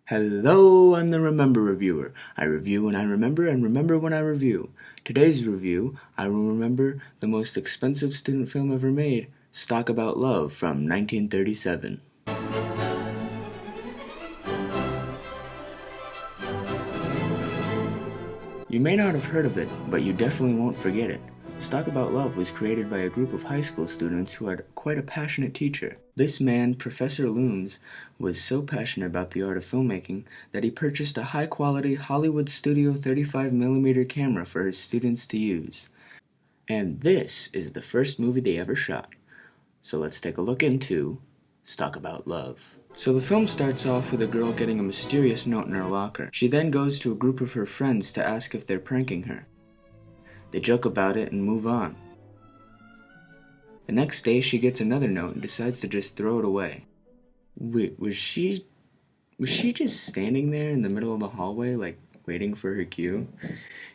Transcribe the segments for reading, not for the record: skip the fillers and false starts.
Hello, I'm the Remember Reviewer. I review when I remember and remember when I review. Today's review, I will remember the most expensive student film ever made, Stock About Love from 1937. You may not have heard of it, but you definitely won't forget it. Stock About Love was created by a group of high school students who had quite a passionate teacher. This man, Professor Looms, was so passionate about the art of filmmaking that he purchased a high-quality Hollywood Studio 35mm camera for his students to use. And this is the first movie they ever shot. So let's take a look into Stock About Love. So the film starts off with a girl getting a mysterious note in her locker. She then goes to a group of her friends to ask if they're pranking her. They joke about it and move on. The next day she gets another note and decides to just throw it away. Wait, was she just standing there in the middle of the hallway, like, waiting for her cue?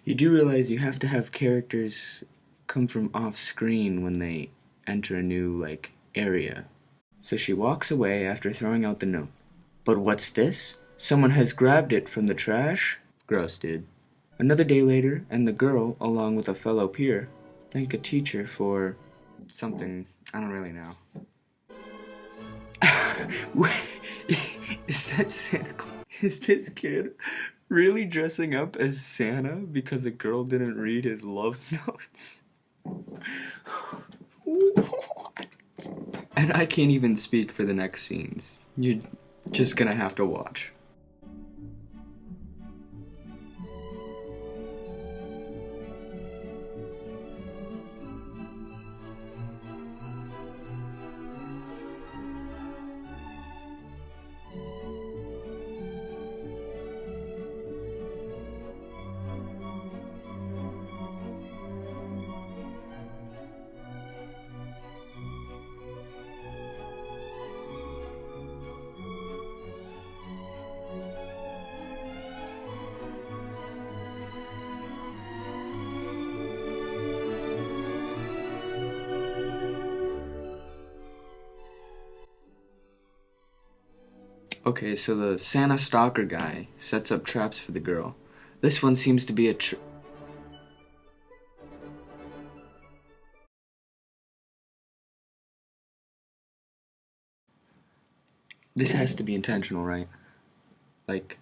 You do realize you have to have characters come from off screen when they enter a new, area. So she walks away after throwing out the note. But what's this? Someone has grabbed it from the trash? Gross, dude. Another day later, and the girl, along with a fellow peer, thank a teacher for something, I don't really know. Is that Santa Claus? Is this kid really dressing up as Santa because a girl didn't read his love notes? What? And I can't even speak for the next scenes. You're just gonna have to watch. Okay, so the Santa stalker guy sets up traps for the girl. This one seems to be a This has to be intentional, right? Like,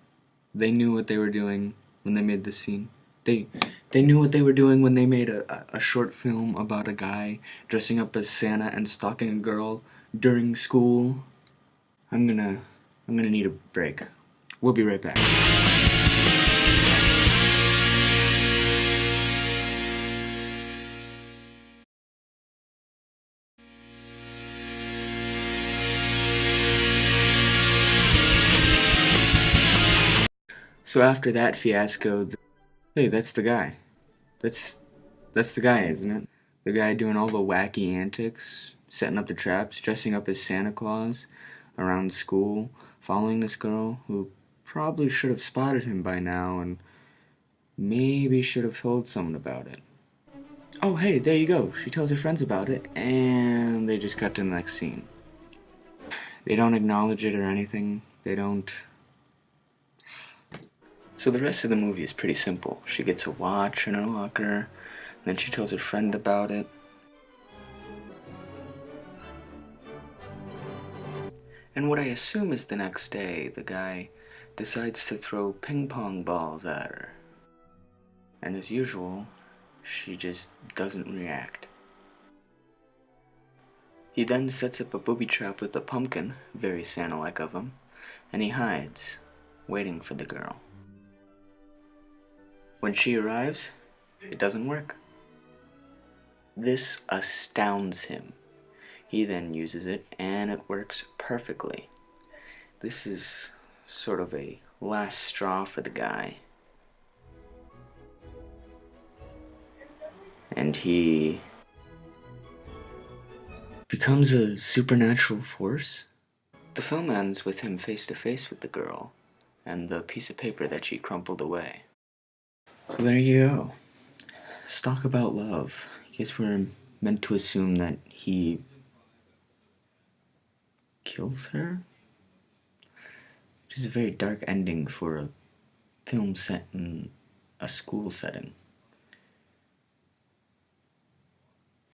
they knew what they were doing when they made this scene. They knew what they were doing when they made a short film about a guy dressing up as Santa and stalking a girl during school. I'm gonna need a break. We'll be right back. So after that fiasco, hey, that's the guy. That's the guy, isn't it? The guy doing all the wacky antics, setting up the traps, dressing up as Santa Claus around school, following this girl who probably should have spotted him by now and maybe should have told someone about it. Oh, hey, there you go. She tells her friends about it, and they just cut to the next scene. They don't acknowledge it or anything. They don't. So the rest of the movie is pretty simple. She gets a watch in her locker, and then she tells her friend about it. And what I assume is the next day, the guy decides to throw ping pong balls at her. And as usual, she just doesn't react. He then sets up a booby trap with a pumpkin, very Santa-like of him, and he hides, waiting for the girl. When she arrives, it doesn't work. This astounds him. He then uses it, and it works perfectly. This is sort of a last straw for the guy. And he becomes a supernatural force. The film ends with him face to face with the girl, and the piece of paper that she crumpled away. So there you go. Stock About Love. I guess we're meant to assume that he kills her? which is a very dark ending for a film set in a school setting.